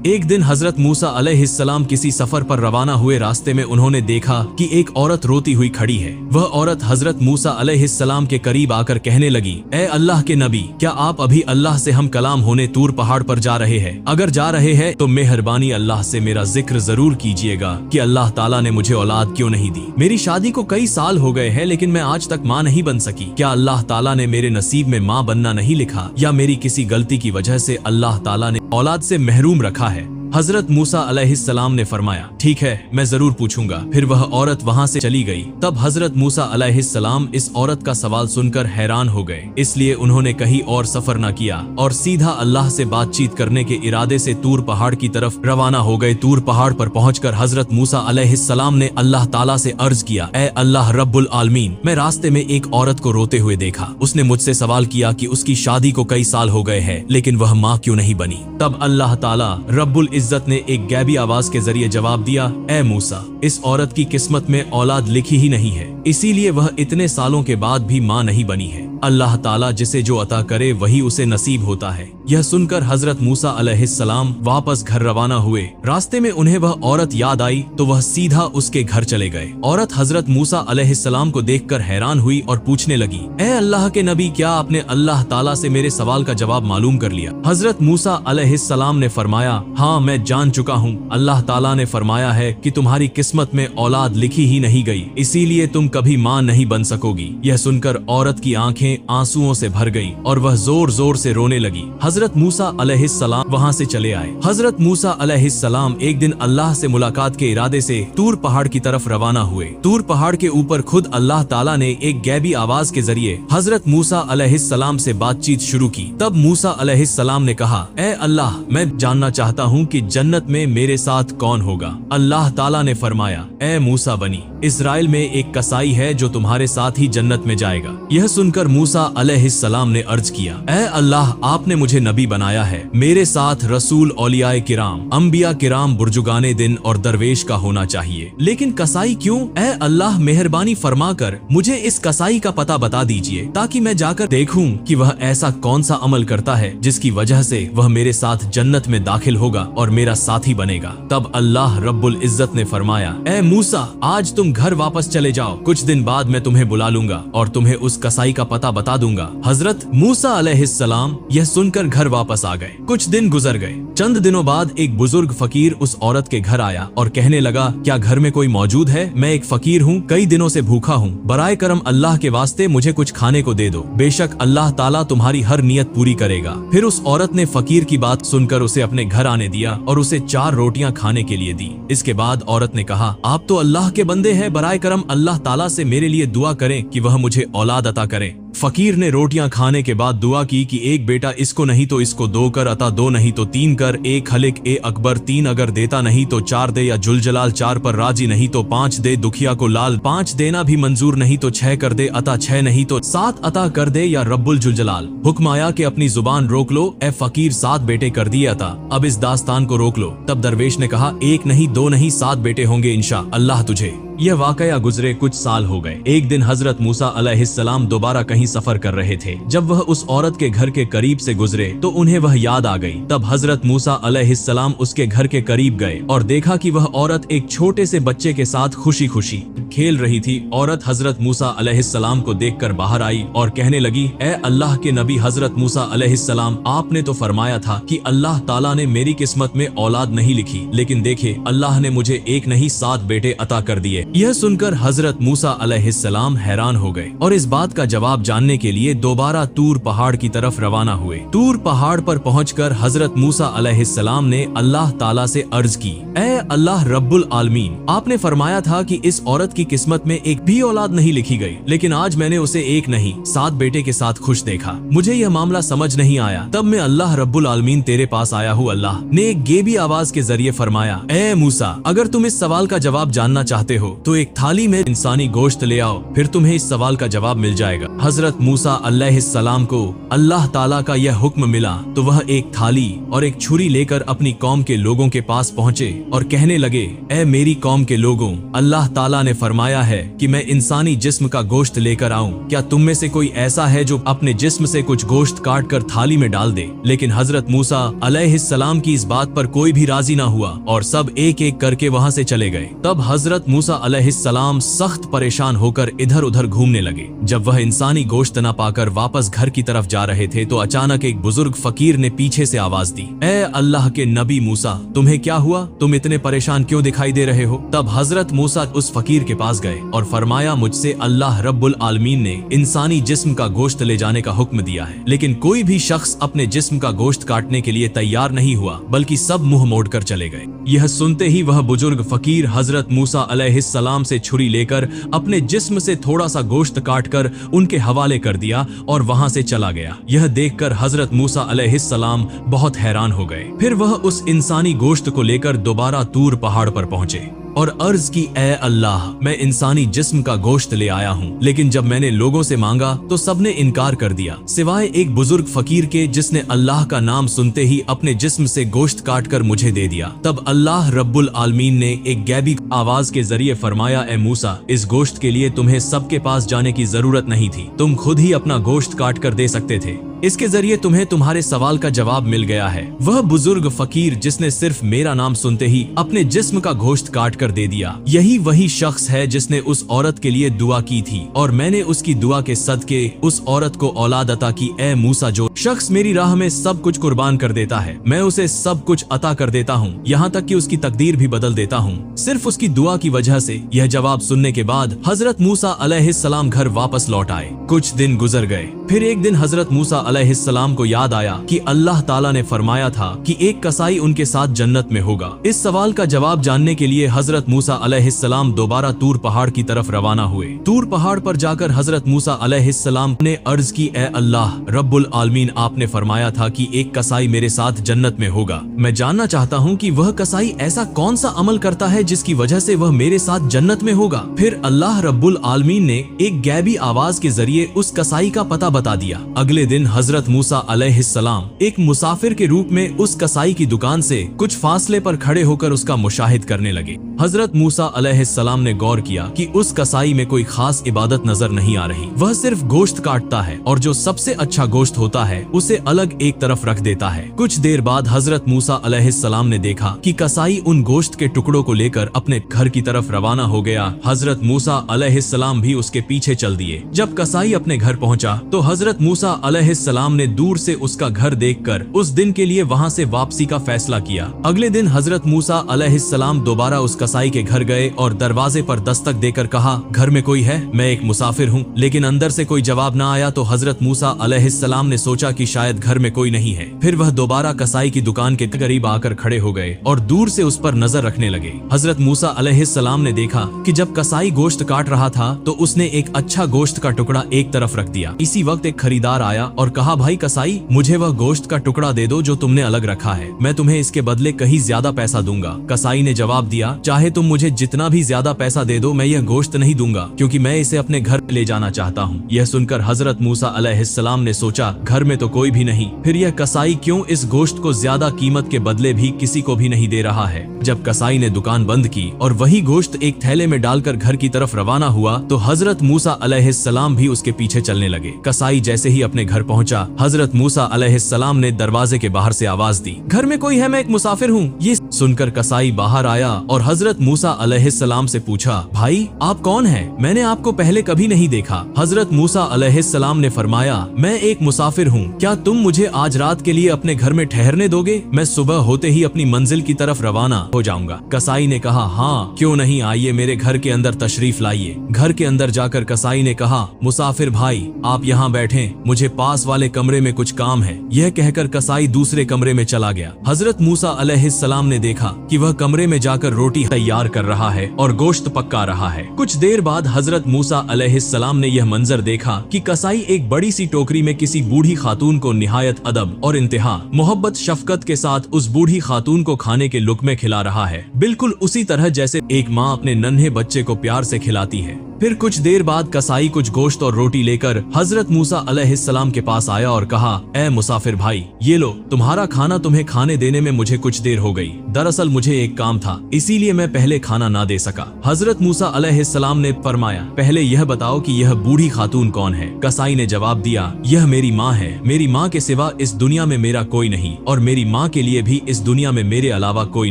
एक दिन हजरत मूसा अलैहिस्सलाम किसी सफर पर रवाना हुए। रास्ते में उन्होंने देखा कि एक औरत रोती हुई खड़ी है। वह औरत हजरत मूसा अलैहिस्सलाम के करीब आकर कहने लगी, ए अल्लाह के नबी, क्या आप अभी अल्लाह से हम कलाम होने तूर पहाड़ पर जा रहे हैं? अगर जा रहे हैं तो मेहरबानी अल्लाह से मेरा जिक्र जरूर कीजिएगा कि अल्लाह ताला ने मुझे औलाद क्यों नहीं दी। मेरी शादी को कई साल हो गए हैं लेकिन मैं आज तक माँ नहीं बन सकी। क्या अल्लाह ताला ने मेरे नसीब में माँ बनना नहीं लिखा, या मेरी किसी गलती की वजह से अल्लाह ताला ने औलाद से महरूम रखा है? हजरत मूसा अलैहिस्सलाम ने फरमाया, ठीक है, मैं जरूर पूछूंगा। फिर वह औरत वहां से चली गई। तब हजरत मूसा अलैहिस्सलाम इस औरत का सवाल सुनकर हैरान हो गए, इसलिए उन्होंने कहीं और सफर न किया और सीधा अल्लाह से बातचीत करने के इरादे से तूर पहाड़ की तरफ रवाना हो गए। तूर पहाड़ पर पहुंचकर हजरत मूसा अलैहिस्सलाम ने अल्लाह ताला से अर्ज किया, ए अल्लाह रब्बुल आलमीन, मैं रास्ते में एक औरत को रोते हुए देखा। उसने मुझसे सवाल किया कि उसकी शादी को कई साल हो गए हैं लेकिन वह माँ क्यों नहीं बनी। तब अल्लाह ताला रब्बुल इज्जत ने एक गैबी आवाज के जरिए जवाब दिया, ए मूसा, इस औरत की किस्मत में औलाद लिखी ही नहीं है, इसीलिए वह इतने सालों के बाद भी माँ नहीं बनी है। अल्लाह ताला जिसे जो अता करे वही उसे नसीब होता है। यह सुनकर हजरत मूसा अलैहिस्सलाम वापस घर रवाना हुए। रास्ते में उन्हें वह औरत याद आई तो वह सीधा उसके घर चले गए। औरत हजरत मूसा अलैहिस्सलाम को देखकर हैरान हुई और पूछने लगी, ए अल्लाह के नबी, क्या आपने अल्लाह ताला से मेरे सवाल का जवाब मालूम कर लिया? हजरत मूसा अलैहिस्सलाम ने फरमाया, हाँ, मैं जान चुका हूँ। अल्लाह ताला ने फरमाया है कि तुम्हारी किस्मत में औलाद लिखी ही नहीं गई, इसीलिए तुम कभी माँ नहीं बन सकोगी। यह सुनकर औरत की आंखें आंसुओं से भर गई और वह जोर जोर से रोने लगी। हजरत मूसा अलैहिस्सलाम वहां से चले आए। हजरत मूसा अलैहिस्सलाम एक दिन अल्लाह से मुलाकात के इरादे से तूर पहाड़ की तरफ रवाना हुए। तूर पहाड़ के ऊपर खुद अल्लाह ताला ने एक गैबी आवाज के जरिए हजरत मूसा अलैहिस्सलाम से बातचीत शुरू की। तब मूसा अलैहिस्सलाम ने कहा, ए अल्लाह, मैं जानना चाहता हूँ कि जन्नत में मेरे साथ कौन होगा? अल्लाह ताला ने फरमाया, ए मूसा बनी इस्राइल में एक कसाई है जो तुम्हारे साथ ही जन्नत में जाएगा। यह सुनकर मूसा अलैहिस्सलाम ने अर्ज किया, ए अल्लाह, आपने मुझे नबी बनाया है, मेरे साथ रसूल औलियाए किराम, अंबिया किराम, बुर्जुगाने दिन और दरवेश का होना चाहिए, लेकिन कसाई क्यों? ए अल्लाह, मेहरबानी फरमाकर मुझे इस कसाई का पता बता दीजिए ताकि मैं जाकर देखूं कि वह ऐसा कौन सा अमल करता है जिसकी वजह से वह मेरे साथ जन्नत में दाखिल होगा और मेरा साथी बनेगा। तब अल्लाह रब्बुल इज्जत ने फरमाया, ए मूसा, आज तुम घर वापस चले जाओ, कुछ दिन बाद मैं तुम्हें बुला लूंगा और तुम्हें उस कसाई का पता बता दूंगा। हजरत मूसा अलैहिस्सलाम यह सुनकर घर वापस आ गए। कुछ दिन गुजर गए। चंद दिनों बाद एक बुजुर्ग फकीर उस औरत के घर आया और कहने लगा, क्या घर में कोई मौजूद है? मैं एक फकीर हूँ, कई दिनों से भूखा हूँ, बराए करम अल्लाह के वास्ते मुझे कुछ खाने को दे दो, बेशक अल्लाह ताला तुम्हारी हर नियत पूरी करेगा। फिर उस औरत ने फकीर की बात सुनकर उसे अपने घर आने दिया और उसे 4 रोटियां खाने के लिए दी। इसके बाद औरत ने कहा, आप तो अल्लाह के बंदे हैं, बराए करम अल्लाह ताला से मेरे लिए दुआ करें कि वह मुझे औलाद अता करे। फकीर ने रोटियां खाने के बाद दुआ की कि एक बेटा इसको नहीं तो इसको 2 कर अता, 2 नहीं तो 3 कर, ए खलिक ए अकबर, 3 अगर देता नहीं तो 4 दे, या जुलजलाल 4 पर राजी नहीं तो 5 दे, दुखिया को लाल 5 देना भी मंजूर नहीं तो 6 कर दे अता, 6 नहीं तो 7 अता कर दे, या रब्बुल जुलजलाल। हुक्म आया कि अपनी जुबान रोक लो, ए फकीर 7 बेटे कर दिए अता, अब इस दास्तान को रोक लो। तब दरवेश ने कहा, 1 नहीं 2 नहीं 7 बेटे होंगे इंशा अल्लाह तुझे। यह वाकया गुजरे कुछ साल हो गए। एक दिन हजरत मूसा अलैहिस्सलाम दोबारा कहीं सफर कर रहे थे। जब वह उस औरत के घर के करीब से गुजरे तो उन्हें वह याद आ गई। तब हजरत मूसा अलैहिस्सलाम उसके घर के करीब गए और देखा कि वह औरत एक छोटे से बच्चे के साथ खुशी खुशी खेल रही थी। औरत हजरत मूसा अलैहिस्सलाम को देखकर बाहर आई और कहने लगी, ए अल्लाह के नबी हजरत मूसा अलैहिस्सलाम, आपने तो फरमाया था कि अल्लाह ताला ने मेरी किस्मत में औलाद नहीं लिखी, लेकिन देखे अल्लाह ने मुझे 1 नहीं 7 बेटे अता कर दिए। यह सुनकर हजरत मूसा अलैहिस्सलाम हैरान हो गए और इस बात का जवाब जानने के लिए दोबारा तूर पहाड़ की तरफ रवाना हुए। तूर पहाड़ पर पहुंचकर हजरत मूसा अलैहिस्सलाम ने अल्लाह ताला से अर्ज की, ए अल्लाह रब्बुल आलमीन, आपने फरमाया था कि इस औरत की किस्मत में एक भी औलाद नहीं लिखी गई, लेकिन आज मैंने उसे 1 नहीं 7 बेटे के साथ खुश देखा। मुझे यह मामला समझ नहीं आया। तब मैं अल्लाह रब्बुल आलमीन तेरे पास आया हूँ। अल्लाह ने एक गेबी आवाज के जरिए फरमाया, ए मूसा, अगर तुम इस सवाल का जवाब जानना चाहते हो तो एक थाली में इंसानी गोश्त ले आओ, फिर तुम्हें इस सवाल का जवाब मिल जाएगा। हजरत मूसा अलैहिस्सलाम को अल्लाह ताला का यह हुक्म मिला तो वह एक थाली और एक छुरी लेकर अपनी कौम के लोगों के पास पहुँचे और कहने लगे, ए मेरी कौम के लोगों, अल्लाह ताला ने फरमाया है कि मैं इंसानी जिस्म का गोश्त लेकर आऊं। क्या तुम में से कोई ऐसा है जो अपने जिस्म से कुछ गोश्त काट कर थाली में डाल दे? लेकिन हजरत मूसा अलैहिस्सलाम की इस बात पर कोई भी राजी ना हुआ और सब एक एक करके वहां से चले गए। तब हजरत मूसा अलैहिस्सलाम सख्त परेशान होकर इधर उधर घूमने लगे। जब वह इंसानी गोश्त न पाकर वापस घर की तरफ जा रहे थे तो अचानक एक बुजुर्ग फकीर ने पीछे से आवाज दी, ए अल्लाह के नबी मूसा, तुम्हें क्या हुआ? तुम इतने परेशान क्यों दिखाई दे रहे हो? तब हजरत मूसा उस फकीर के पास गए और फरमाया, मुझसे अल्लाह रब्बुल आलमीन ने इंसानी जिस्म का गोश्त ले जाने का हुक्म दिया है, लेकिन कोई भी शख्स अपने जिस्म का गोश्त काटने के लिए तैयार नहीं हुआ, बल्कि सब मुंह मोड़कर चले गए। यह सुनते ही वह बुजुर्ग फकीर हजरत मूसा अलैहिस्सलाम से छुरी लेकर अपने जिस्म से थोड़ा सा गोश्त काटकर उनके हवाले कर दिया और वहां से चला गया। यह देखकर हजरत मूसा अलैहिस्सलाम बहुत हैरान हो गए। फिर वह उस इंसानी गोश्त को लेकर दोबारा तूर पहाड़ पर पहुंचे और अर्ज की, ए अल्लाह, मैं इंसानी जिस्म का गोश्त ले आया हूँ, लेकिन जब मैंने लोगों से मांगा तो सबने इनकार कर दिया, सिवाय एक बुजुर्ग फकीर के जिसने अल्लाह का नाम सुनते ही अपने जिस्म से गोश्त काटकर मुझे दे दिया। तब अल्लाह रब्बुल आलमीन ने एक गैबी आवाज के जरिए फरमाया, ए मूसा, इस गोश्त के लिए तुम्हें सबके पास जाने की जरूरत नहीं थी, तुम खुद ही अपना गोश्त काट कर दे सकते थे। इसके जरिए तुम्हें तुम्हारे सवाल का जवाब मिल गया है। वह बुजुर्ग फकीर जिसने सिर्फ मेरा नाम सुनते ही अपने जिस्म का गोश्त काट कर दे दिया, यही वही शख्स है जिसने उस औरत के लिए दुआ की थी और मैंने उसकी दुआ के सदके उस औरत को औलाद अता की। ए मूसा, जो शख्स मेरी राह में सब कुछ कुर्बान कर देता है, मैं उसे सब कुछ अता कर देता हूँ, यहाँ तक कि उसकी तकदीर भी बदल देता हूँ, सिर्फ उसकी दुआ की वजह से। यह जवाब सुनने के बाद हजरत मूसा अलैहिस्सलाम घर वापस लौट आए। कुछ दिन गुजर गए। फिर एक दिन हजरत मूसा अलैहिस्सलाम को याद आया कि अल्लाह ताला ने फरमाया था कि एक कसाई उनके साथ जन्नत में होगा। इस सवाल का जवाब जानने के लिए हजरत मूसा अलैहिस्सलाम दोबारा तूर पहाड़ की तरफ रवाना हुए। तूर पहाड़ पर जाकर हजरत मूसा अलैहिस्सलाम ने अर्ज की, ए अल्लाह रब्बुल आलमीन, आपने फरमाया था कि एक कसाई मेरे साथ जन्नत में होगा। मैं जानना चाहता हूँ कि वह कसाई ऐसा कौन सा अमल करता है जिसकी वजह से वह मेरे साथ जन्नत में होगा। फिर अल्लाह रब्बुल आलमीन ने एक गैबी आवाज के जरिए उस कसाई का पता बता दिया। अगले दिन हजरत मूसा अलैहिस्सलाम एक मुसाफिर के रूप में उस कसाई की दुकान से कुछ फासले पर खड़े होकर उसका मुशाहिद करने लगे। हजरत मूसा अलैहिस्सलाम ने गौर किया कि उस कसाई में कोई खास इबादत नजर नहीं आ रही। वह सिर्फ गोश्त काटता है और जो सबसे अच्छा गोश्त होता है उसे अलग एक तरफ रख देता है। कुछ देर बाद हजरत मूसा अलैहिस्सलाम ने देखा कि कसाई उन गोश्त के टुकड़ों को लेकर अपने घर की तरफ रवाना हो गया। हजरत मूसा अलैहिस्सलाम भी उसके पीछे चल दिए। जब कसाई अपने घर पहुंचा तो हजरत मूसा अलैहिस्सलाम ने दूर से उसका घर देखकर उस दिन के लिए वहां से वापसी का फैसला किया। अगले दिन हजरत मूसा अलैहिस्सलाम दोबारा उस कसाई के घर गए और दरवाजे पर दस्तक देकर कहा, घर में कोई है? मैं एक मुसाफिर हूँ। लेकिन अंदर से कोई जवाब न आया तो हजरत मूसा अलैहिस्सलाम ने सोचा कि शायद घर में कोई नहीं है। फिर वह दोबारा कसाई की दुकान के करीब आकर खड़े हो गए और दूर से उस पर नजर रखने लगे। हजरत मूसा अलैहिस्सलाम ने देखा कि जब कसाई गोश्त काट रहा था तो उसने एक अच्छा गोश्त का टुकड़ा एक तरफ रख दिया। इसी वक्त एक खरीदार आया और कहा, भाई कसाई, मुझे वह गोश्त का टुकड़ा दे दो जो तुमने अलग रखा है, मैं तुम्हें इसके बदले कहीं ज्यादा पैसा दूंगा। कसाई ने जवाब दिया, चाहे तुम मुझे जितना भी ज्यादा पैसा दे दो, मैं यह गोश्त नहीं दूंगा क्योंकि मैं इसे अपने घर ले जाना चाहता हूँ। यह सुनकर हजरत मूसा अलैहिस्सलाम ने सोचा, घर में तो कोई भी नहीं, फिर यह कसाई क्यों इस गोश्त को ज्यादा कीमत के बदले भी किसी को भी नहीं दे रहा है। जब कसाई ने दुकान बंद की और वही गोश्त एक थैले में डालकर घर की तरफ रवाना हुआ तो हजरत मूसा अलैहिस्सलाम भी उसके पीछे चलने लगे। कसाई जैसे ही अपने घर पहुंचा, हजरत मूसा अलैहिस्सलाम ने दरवाजे के बाहर से आवाज दी, घर में कोई है? मैं एक मुसाफिर हूँ। ये सुनकर कसाई बाहर आया और हजरत मूसा अलैहिस्सलाम से पूछा, भाई आप कौन हैं? मैंने आपको पहले कभी नहीं देखा। हजरत मूसा अलैहिस्सलाम ने फरमाया, मैं एक मुसाफिर हूँ, क्या तुम मुझे आज रात के लिए अपने घर में ठहरने दोगे? मैं सुबह होते ही अपनी मंजिल की तरफ रवाना हो जाऊंगा। कसाई ने कहा, हाँ क्यों नहीं, आइए मेरे घर के अंदर तशरीफ लाइए। घर के अंदर जाकर कसाई ने कहा, मुसाफिर भाई आप यहाँ बैठें, मुझे पास वाले वाले कमरे में कुछ काम है। यह कहकर कसाई दूसरे कमरे में चला गया। हजरत मूसा अलैहिस्सलाम ने देखा कि वह कमरे में जाकर रोटी तैयार कर रहा है और गोश्त पका रहा है। कुछ देर बाद हजरत मूसा अलैहिस्सलाम ने यह मंजर देखा कि कसाई एक बड़ी सी टोकरी में किसी बूढ़ी खातून को निहायत अदब और इंतहा मोहब्बत शफकत के साथ उस बूढ़ी खातून को खाने के लुक्मे खिला रहा है, बिल्कुल उसी तरह जैसे एक माँ अपने नन्हे बच्चे को प्यार से खिलाती है। फिर कुछ देर बाद कसाई कुछ गोश्त और रोटी लेकर हजरत मूसा अलैहिस्सलाम के पास आया और कहा, ए मुसाफिर भाई, ये लो, तुम्हारा खाना तुम्हें खाने देने में मुझे कुछ देर हो गई। दरअसल मुझे एक काम था, इसीलिए मैं पहले खाना ना दे सका। हजरत मूसा अलैहिस्सलाम ने फरमाया, पहले यह बताओ कि यह बूढ़ी खातून कौन है? कसाई ने जवाब दिया, यह मेरी माँ है। मेरी माँ के सिवा इस दुनिया में मेरा कोई नहीं और मेरी माँ के लिए भी इस दुनिया में मेरे अलावा कोई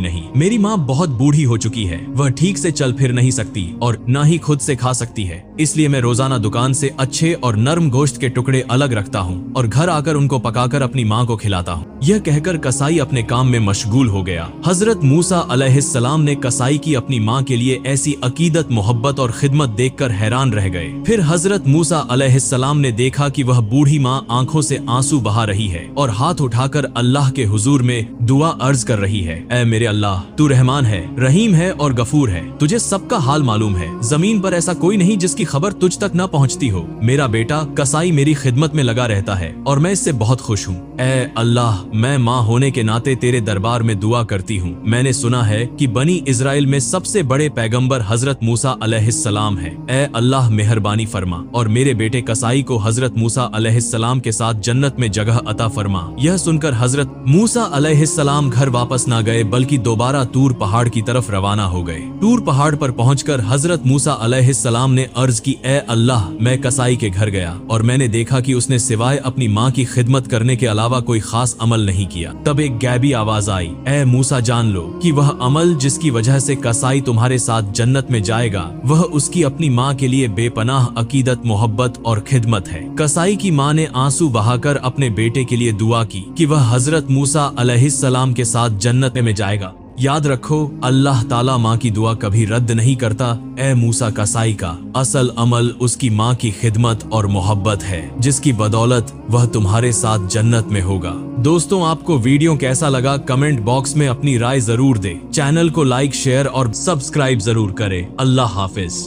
नहीं। मेरी माँ बहुत बूढ़ी हो चुकी है, वह ठीक से चल फिर नहीं सकती और न ही खुद से खा सकती है, इसलिए मैं रोजाना दुकान से अच्छे और नर्म गोश्त के टुकड़े अलग रखता हूँ और घर आकर उनको पकाकर अपनी माँ को खिलाता हूँ। यह कहकर कसाई अपने काम में मशगूल हो गया। हजरत मूसा अलैहिस्सलाम ने कसाई की अपनी माँ के लिए ऐसी अकीदत, मोहब्बत और खिदमत देखकर हैरान रह गए। फिर हजरत मूसा अलैहिस्सलाम ने देखा कि वह बूढ़ी माँ आंखों से आंसू बहा रही है और हाथ उठाकर अल्लाह के हुजूर में दुआ अर्ज कर रही है, ऐ मेरे अल्लाह, तू रहमान है, रहीम है और गफूर है, तुझे सबका हाल मालूम है। जमीन पर ऐसा कोई नहीं जिसकी खबर तुझ तक न पहुंचती हो। मेरा बेटा कसाई मेरी खिदमत में लगा रहता है और मैं इससे बहुत खुश हूँ। ऐ अल्लाह, मैं माँ होने के नाते तेरे दरबार में दुआ करती हूँ। मैंने सुना है कि बनी इजराइल में सबसे बड़े पैगंबर हजरत मूसा अलैहिस्सलाम है। ऐ अल्लाह, मेहरबानी फरमा और मेरे बेटे कसाई को हजरत मूसा अलैहिस्सलाम के साथ जन्नत में जगह अता फरमा। यह सुनकर हजरत मूसा अलैहिस्सलाम घर वापस ना गए बल्कि दोबारा तूर पहाड़ की तरफ रवाना हो गए। तूर पहाड़ पर पहुंचकर हजरत मूसा अलैहिस्सलाम ने अर्ज की, ऐ अल्लाह, मैं कसाई के घर गया और मैंने देखा कि उसने सिवाय अपनी माँ की खिदमत करने के अलावा कोई खास अमल नहीं किया। तब एक गैबी आवाज आई, ऐ मूसा, जान लो कि वह अमल जिसकी वजह से कसाई तुम्हारे साथ जन्नत में जाएगा, वह उसकी अपनी माँ के लिए बेपनाह अकीदत, मोहब्बत और खिदमत है। कसाई की माँ ने आंसू बहाकर अपने बेटे के लिए दुआ की कि वह हजरत मूसा अलैहिस्सलाम के साथ जन्नत में जाएगा। याद रखो, अल्लाह ताला माँ की दुआ कभी रद्द नहीं करता। ए मूसा, कसाई का असल अमल उसकी माँ की खिदमत और मोहब्बत है, जिसकी बदौलत वह तुम्हारे साथ जन्नत में होगा। दोस्तों, आपको वीडियो कैसा लगा कमेंट बॉक्स में अपनी राय जरूर दें। चैनल को लाइक, शेयर और सब्सक्राइब जरूर करें। अल्लाह हाफिज।